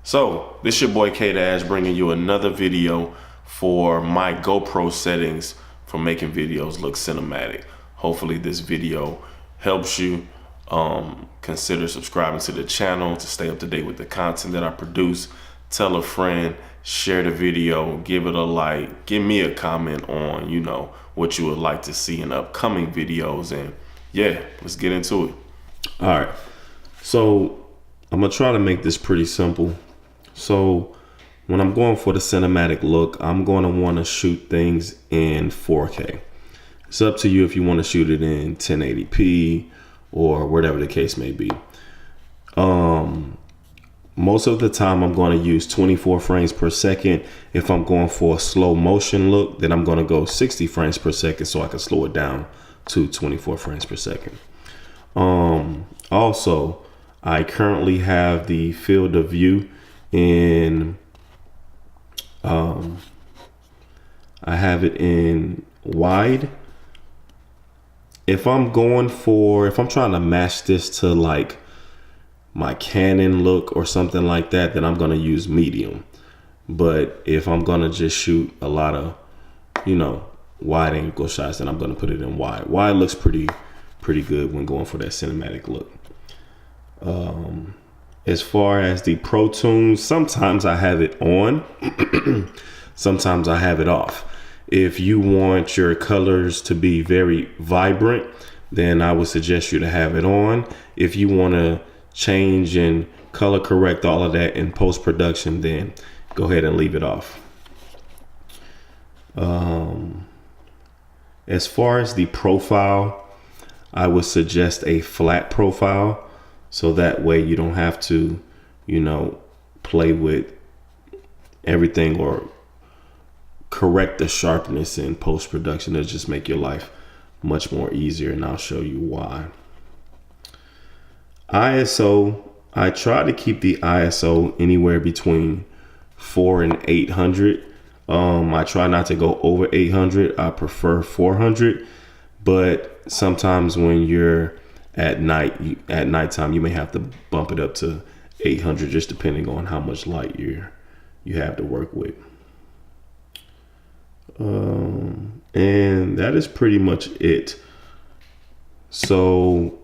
So this your boy K Dash bringing you another video for my GoPro settings for making videos look cinematic. Hopefully this video helps you. Consider subscribing to the channel to stay up to date with the content that I produce. Tell a friend, share the video, give it a like, give me a comment on, what you would like to see in upcoming videos. And yeah, let's get into it. All right, so I'm gonna try to make this pretty simple. So when I'm going for the cinematic look, I'm going to want to shoot things in 4K. It's up to you if you want to shoot it in 1080p or whatever the case may be. Most of the time I'm going to use 24 frames per second. If I'm going for a slow motion look, then I'm going to go 60 frames per second so I can slow it down to 24 frames per second. Also, I currently have the field of view in I have it in wide. If I'm trying to match this to like my Canon look or something like that, then I'm gonna use medium. But if I'm gonna just shoot a lot of wide angle shots, then I'm gonna put it in wide. Wide looks pretty good when going for that cinematic look. As far as the Pro Tunes, sometimes I have it on, sometimes I have it off. If you want your colors to be very vibrant, then I would suggest you to have it on. If you want to change and color correct all of that in post-production, then go ahead and leave it off. As far as the profile, I would suggest a flat profile. So that way you don't have to, play with everything or correct the sharpness in post-production. It'll just make your life much more easier, and I'll show you why. ISO, I try to keep the ISO anywhere between 400 and 800. I try not to go over 800. I prefer 400, but sometimes when you're at nighttime, you may have to bump it up to 800, just depending on how much light you have to work with. And that is pretty much it. So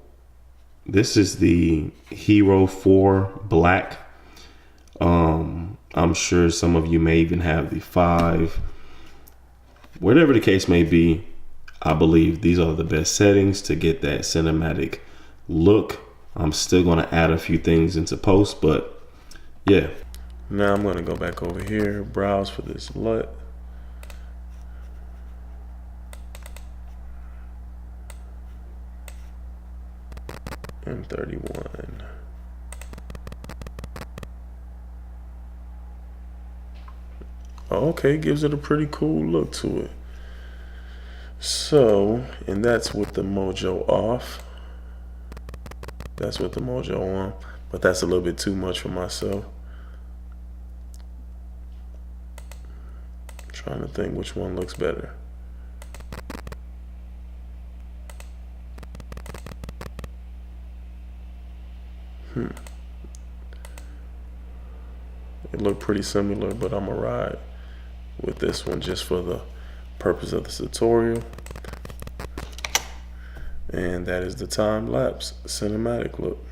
this is the Hero 4 Black. I'm sure some of you may even have the 5. Whatever the case may be, I believe these are the best settings to get that cinematic look. I'm still going to add a few things into post, but yeah. Now I'm going to go back over here, browse for this LUT. M31. Okay, gives it a pretty cool look to it. So, and that's with the mojo off. That's with the mojo on, but that's a little bit too much for myself. I'm trying to think which one looks better. It looked pretty similar, but I'm gonna ride with this one just for the purpose of this tutorial. And that is the time-lapse cinematic look.